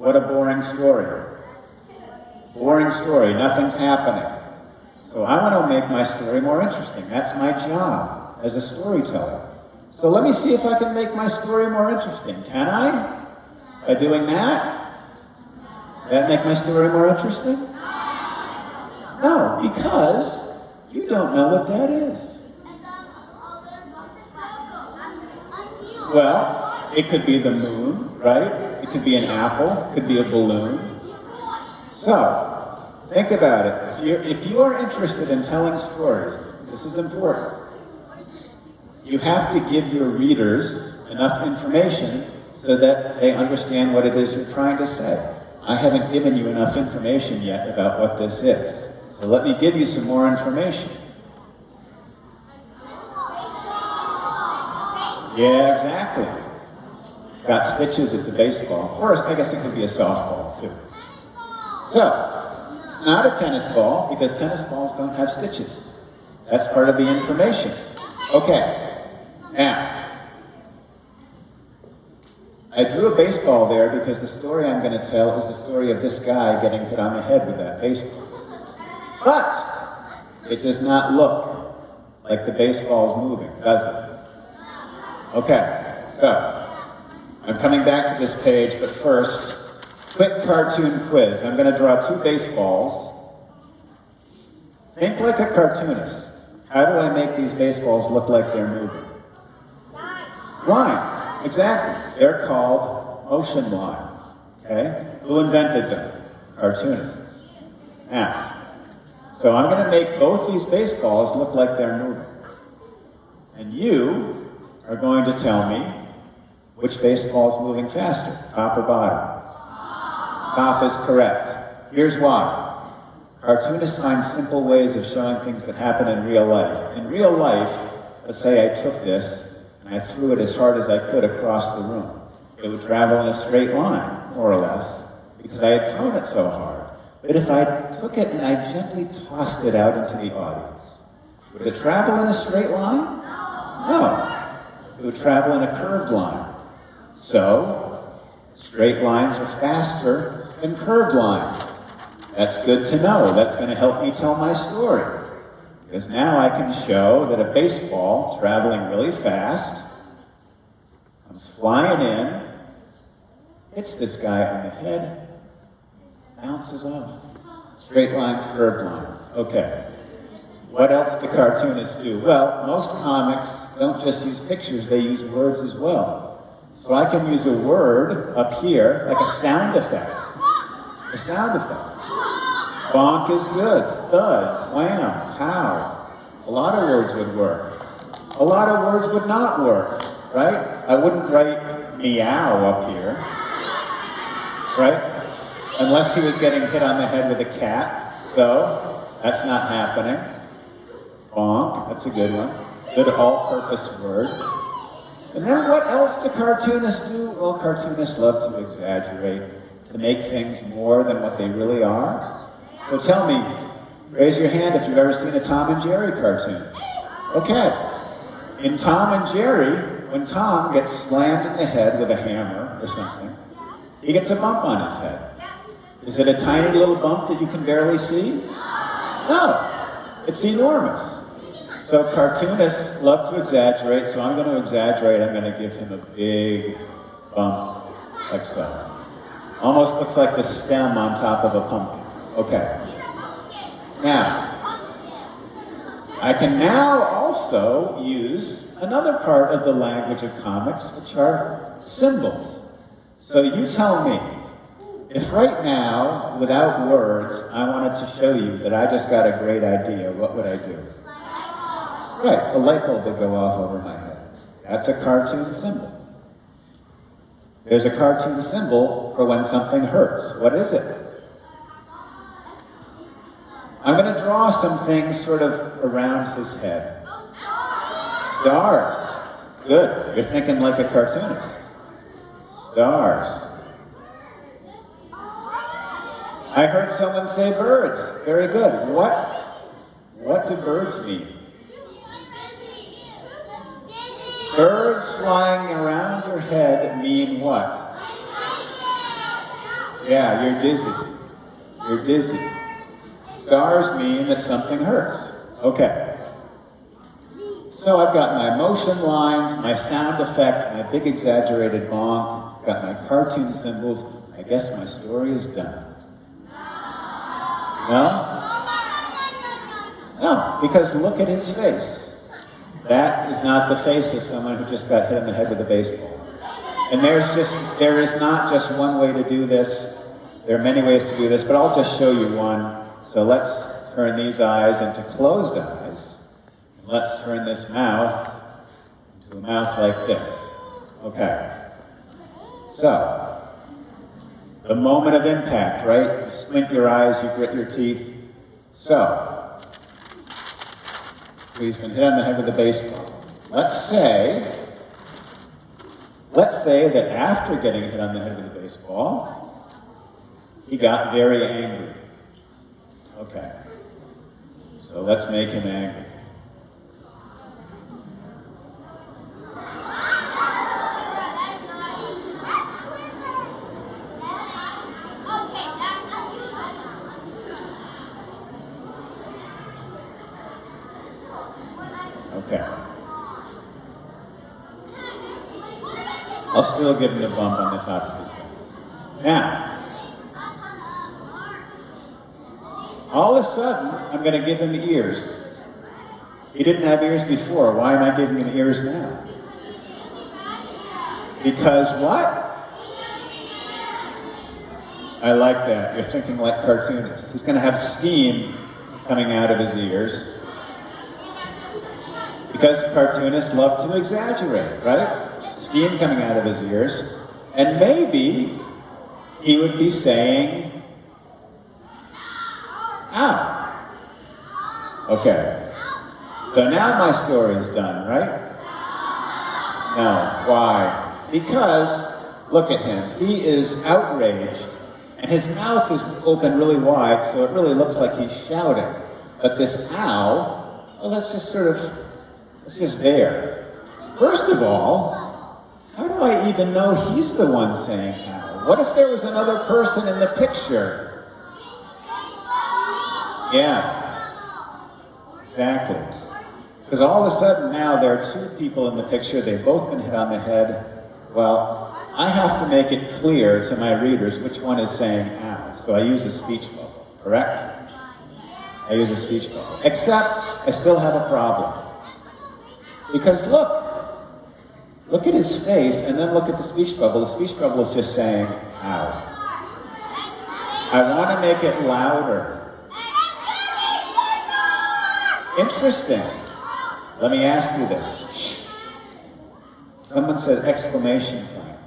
What a boring story. Boring story, nothing's happening. So I want to make my story more interesting. That's my job as a storyteller. So let me see if I can make my story more interesting. Can I? By doing that? Does that make my story more interesting? No, because you don't know what that is. Well, it could be the moon, right? It could be an apple, it could be a balloon. So, think about it. If you are interested in telling stories, this is important. You have to give your readers enough information so that they understand what it is you're trying to say. I haven't given you enough information yet about what this is. So let me give you some more information. Yeah, exactly. It's got stitches, it's a baseball. Or I guess it could be a softball, too. So, it's not a tennis ball, because tennis balls don't have stitches. That's part of the information. Okay, now, I drew a baseball there because the story I'm going to tell is the story of this guy getting hit on the head with that baseball. But, it does not look like the baseball's moving, does it? Okay, so, I'm coming back to this page, but first, quick cartoon quiz. I'm going to draw two baseballs. Think like a cartoonist. How do I make these baseballs look like they're moving? Lines, exactly. They're called motion lines, okay? Who invented them? Cartoonists. Now, so I'm going to make both these baseballs look like they're moving. And you are going to tell me which baseball is moving faster, top or bottom. Top is correct. Here's why. Cartoonists find simple ways of showing things that happen in real life. In real life, let's say I took this and I threw it as hard as I could across the room. It would travel in a straight line, more or less, because I had thrown it so hard. But if I took it and I gently tossed it out into the audience, would it travel in a straight line? No. It would travel in a curved line. So, straight lines are faster than curved lines. That's good to know. That's going to help me tell my story. Because now I can show that a baseball traveling really fast comes flying in, hits this guy on the head, bounces off. Straight lines, curved lines. Okay. What else do cartoonists do? Well, most comics don't just use pictures, they use words as well. So I can use a word up here, like a sound effect. A sound effect. Bonk is good. Thud, wham, pow. A lot of words would work. A lot of words would not work, right? I wouldn't write meow up here, right? Unless he was getting hit on the head with a cat. So, that's not happening. Bonk, that's a good one. Good all-purpose word. And then what else do cartoonists do? Well, cartoonists love to exaggerate, to make things more than what they really are. So tell me, raise your hand if you've ever seen a Tom and Jerry cartoon. Okay. In Tom and Jerry, when Tom gets slammed in the head with a hammer or something, he gets a bump on his head. Is it a tiny little bump that you can barely see? No, it's enormous. So cartoonists love to exaggerate, so I'm going to exaggerate. I'm going to give him a big bump, like so. Almost looks like the stem on top of a pumpkin. Okay. Now, I can now also use another part of the language of comics, which are symbols. So you tell me, if right now, without words, I wanted to show you that I just got a great idea, what would I do? Right, a light bulb would go off over my head. That's a cartoon symbol. There's a cartoon symbol for when something hurts. What is it? I'm going to draw some things sort of around his head. Stars. Good. You're thinking like a cartoonist. Stars. I heard someone say birds. Very good. What do birds mean? Birds flying around your head mean what? Yeah, you're dizzy. You're dizzy. Stars mean that something hurts. Okay. So I've got my motion lines, my sound effect, my big exaggerated bonk, got my cartoon symbols. I guess my story is done. No? No, because look at his face. That is not the face of someone who just got hit in the head with a baseball. And there is not just one way to do this. There are many ways to do this, but I'll just show you one. So let's turn these eyes into closed eyes. And let's turn this mouth into a mouth like this. Okay. So, the moment of impact, right? You squint your eyes, you grit your teeth. So he's been hit on the head with a baseball. Let's say that after getting hit on the head with a baseball, he got very angry. Okay. So let's make him angry. Okay. I'll still give him a bump on the top of his head. Now, all of a sudden, I'm going to give him ears. He didn't have ears before. Why am I giving him ears now? Because what? I like that. You're thinking like cartoonists. He's going to have steam coming out of his ears. Because cartoonists love to exaggerate, right? Steam coming out of his ears. And maybe he would be saying, ow. Okay. So now my story is done, right? No. Why? Because, look at him. He is outraged. And his mouth is open really wide, so it really looks like he's shouting. But this ow, well, that's just sort of, it's just there. First of all, how do I even know he's the one saying ow? What if there was another person in the picture? Yeah, exactly. Because all of a sudden now there are two people in the picture, they've both been hit on the head. Well, I have to make it clear to my readers which one is saying ow. So I use a speech bubble, correct? I use a speech bubble. Except I still have a problem. Because look at his face and then look at the speech bubble. The speech bubble is just saying ow. I want to make it louder. Interesting. Let me ask you this. Shh. Someone said exclamation point.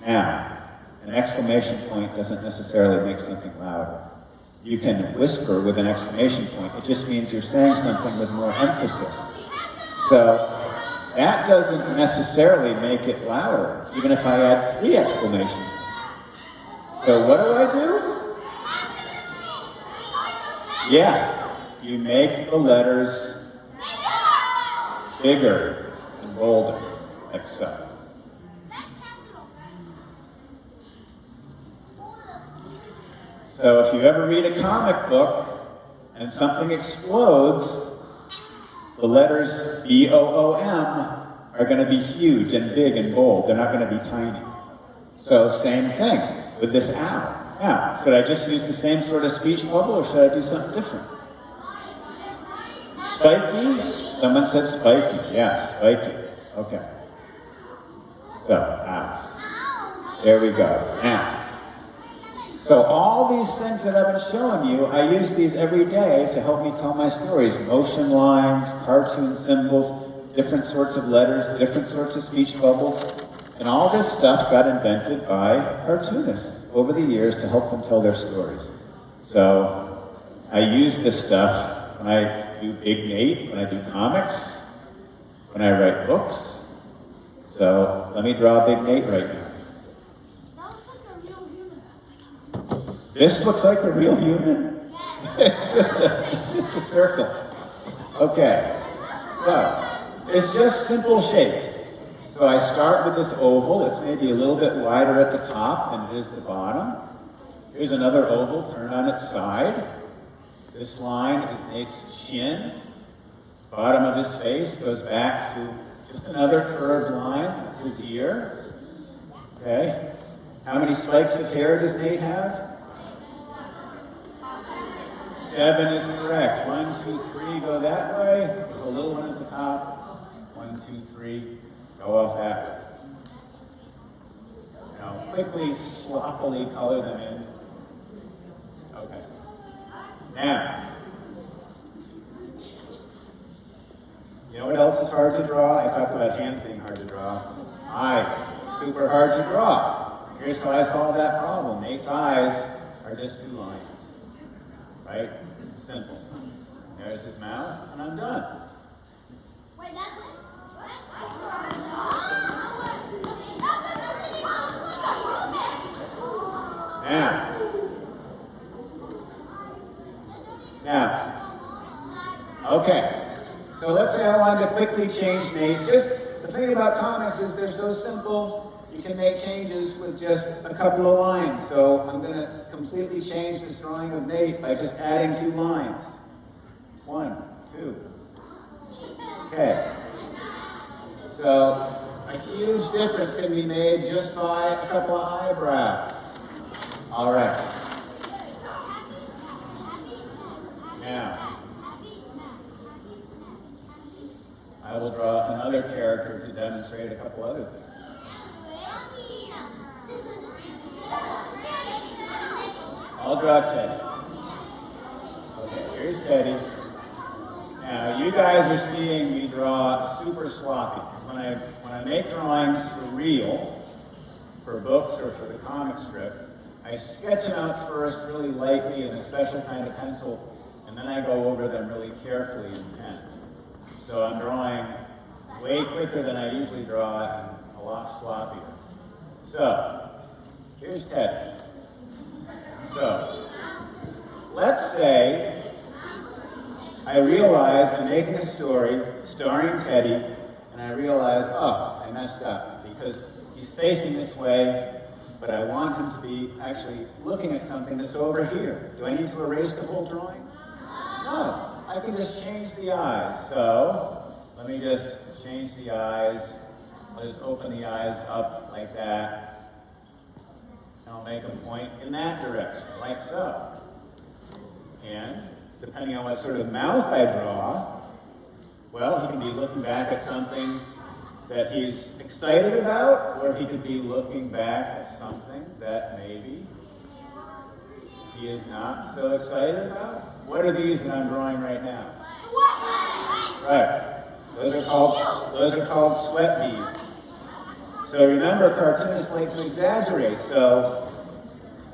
Now, an exclamation point doesn't necessarily make something louder. You can whisper with an exclamation point. It just means you're saying something with more emphasis. So that doesn't necessarily make it louder, even if I add 3 exclamation points. So what do? Yes, you make the letters bigger and bolder, like so. So if you ever read a comic book and something explodes, the letters B-O-O-M are going to be huge and big and bold. They're not going to be tiny. So same thing with this ow. Now, should I just use the same sort of speech bubble or should I do something different? Spiky? Someone said spiky. Yeah, spiky. Okay. So, ow. There we go. Now. So all these things that I've been showing you, I use these every day to help me tell my stories. Motion lines, cartoon symbols, different sorts of letters, different sorts of speech bubbles. And all this stuff got invented by cartoonists over the years to help them tell their stories. So I use this stuff when I do Big Nate, when I do comics, when I write books. So let me draw Big Nate right now. This looks like a real human? It's just a circle. Okay, so it's just simple shapes. So I start with this oval. It's maybe a little bit wider at the top than it is the bottom. Here's another oval turned on its side. This line is Nate's shin. Bottom of his face goes back to just another curved line. That's his ear. Okay. How many spikes of hair does Nate have? 7 is correct. 1, 2, 3, go that way. There's a little one at the top. 1, 2, 3, go off that way. Now, quickly, sloppily color them in. Okay. Now, you know what else is hard to draw? I talked about hands being hard to draw. Eyes, super hard to draw. Here's how I solved that problem. Nate's eyes are just 2 lines. Right? Simple. There's his mouth, and I'm done. Wait, that's it? Now, okay. So let's say I wanted to quickly change Nate. Just the thing about comics is they're so simple. You can make changes with just a couple of lines. So I'm going to completely change this drawing of Nate by just adding 2 lines. 1, 2. Okay. So a huge difference can be made just by a couple of eyebrows. All right. Now, I will draw another character to demonstrate a couple other things. I'll draw Teddy. Okay, here's Teddy. Now, you guys are seeing me draw super sloppy. Because when I make drawings for real, for books or for the comic strip, I sketch them out first really lightly in a special kind of pencil, and then I go over them really carefully in pen. So I'm drawing way quicker than I usually draw and a lot sloppier. So, here's Teddy. So, let's say I realize I'm making a story starring Teddy, and I realize, oh, I messed up because he's facing this way, but I want him to be actually looking at something that's over here. Do I need to erase the whole drawing? No, I can just change the eyes. So, let me just change the eyes. I'll just open the eyes up like that. And I'll make a point in that direction, like so. And depending on what sort of mouth I draw, well, he can be looking back at something that he's excited about, or he could be looking back at something that maybe he is not so excited about. What are these that I'm drawing right now? Right. Those are called sweat beads. So remember, cartoonists like to exaggerate. So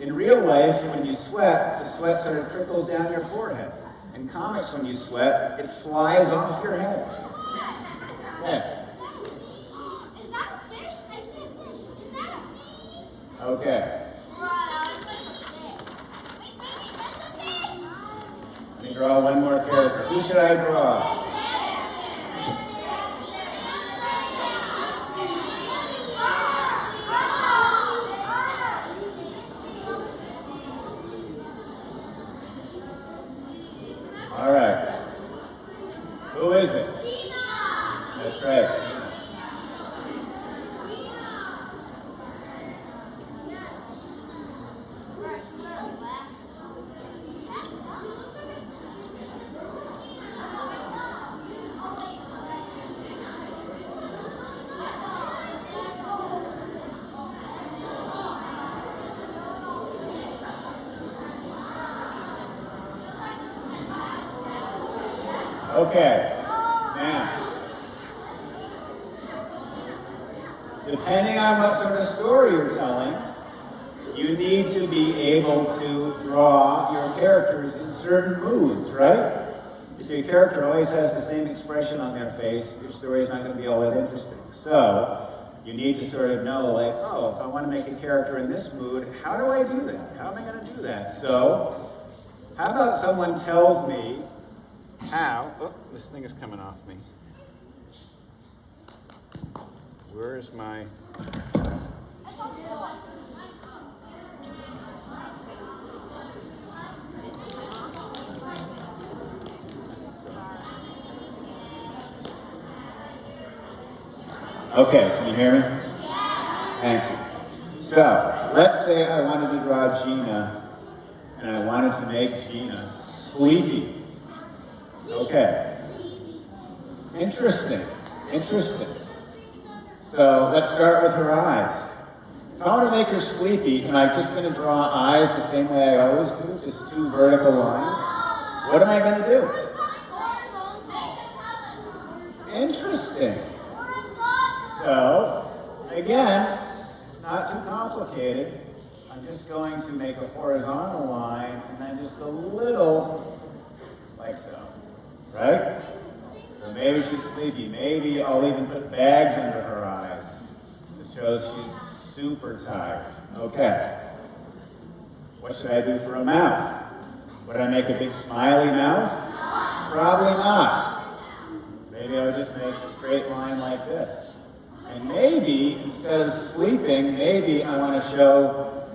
in real life, when you sweat, the sweat sort of trickles down your forehead. In comics, when you sweat, it flies off your head. Okay. Is that a fish? I said fish. Is that a fish? Okay. Let me draw one more character. Who should I draw? All right. Who is it? That's right. Okay, now, depending on what sort of story you're telling, you need to be able to draw your characters in certain moods, right? If your character always has the same expression on their face, your story is not going to be all that interesting. So, you need to sort of know, like, oh, if I want to make a character in this mood, how do I do that? How am I going to do that? So, how about someone tells me how, oh, this thing is coming off me. Where is my, Okay, can you hear me? Thank you. So, let's say I wanted to draw Gina, and I wanted to make Gina sleepy. Okay. Interesting. So, let's start with her eyes. If I want to make her sleepy, am I just going to draw eyes the same way I always do, just two vertical lines? What am I going to do? Interesting. So, again, it's not too complicated. I'm just going to make a horizontal line and then just a little, like so, right? So maybe she's sleepy. Maybe I'll even put bags under her eyes to show she's super tired. Okay. What should I do for a mouth? Would I make a big smiley mouth? Probably not. Maybe I would just make a straight line like this. And maybe, instead of sleeping, maybe I want to show,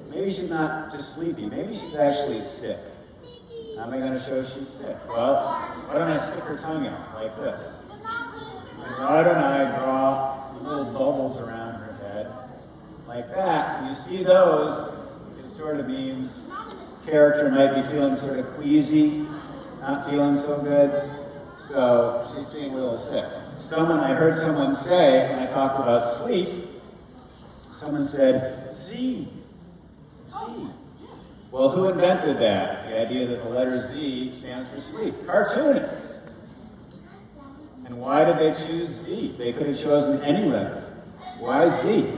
maybe she's not just sleepy, maybe she's actually sick. How am I going to show she's sick? Well, why don't I stick her tongue out like this? And why don't I draw some little bubbles around her head like that? And you see those, it sort of means character might be feeling sort of queasy, not feeling so good. So she's feeling a little sick. I heard someone say, when I talked about sleep, someone said, Z. Well, who invented that? The idea that the letter Z stands for sleep. Cartoonists. And why did they choose Z? They could have chosen any letter. Why Z?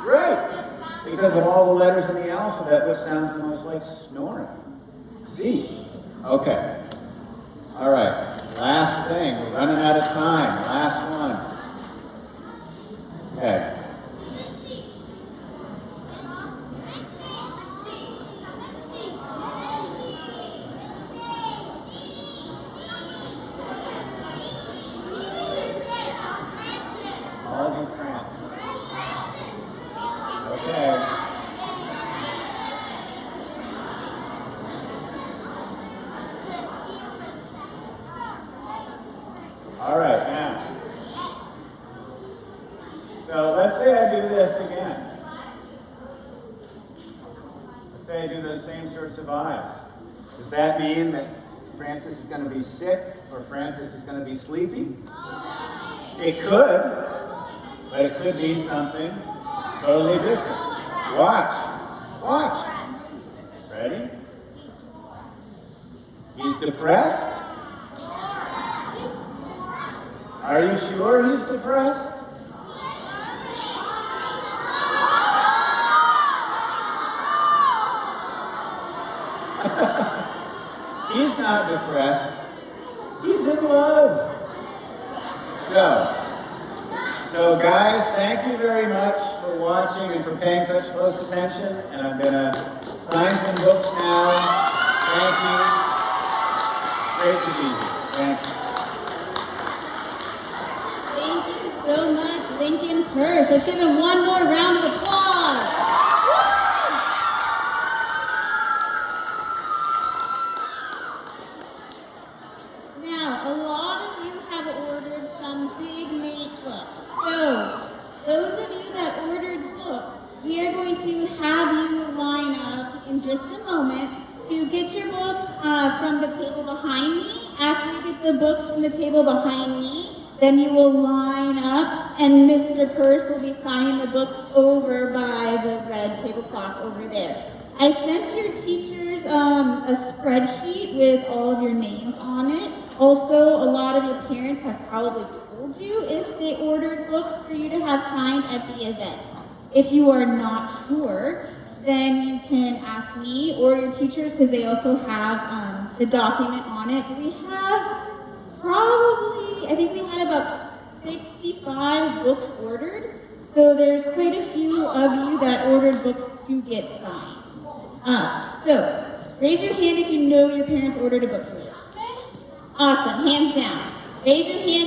Right. Because of all the letters in the alphabet, which sounds the most like snoring? Z. Okay. All right. Last thing. We're running out of time. Last one. Okay. All these Francis. Okay. All right, now. So let's say I do this again. Let's say I do those same sorts of eyes. Does that mean that Francis is going to be sick or Francis is going to be sleepy? It could, but it could mean something totally different. Watch. Ready? He's depressed? Are you sure he's depressed? He's not depressed. He's in love. So guys, thank you very much for watching and for paying such close attention. And I'm going to sign some books now. Thank you. Great to be here. Thank you. Thank you so much, Lincoln Peirce. Let's give him one more round of applause. Now, a lot of you have ordered some big mate books. So, those of you that ordered books, we are going to have you line up in just a moment to get your books from the table behind me. After you get the books from the table behind me, then you will line up and Mr. Peirce will be signing the books over by the red tablecloth over there. I sent your teachers a spreadsheet with all of your names on it. Also, a lot of your parents have probably told you if they ordered books for you to have signed at the event. If you are not sure, then you can ask me or your teachers because they also have the document on it. We have probably, I think we had about 65 books ordered. So there's quite a few of you that ordered books to get signed. So raise your hand if you know your parents ordered a book for you. Awesome, hands down. Raise your hand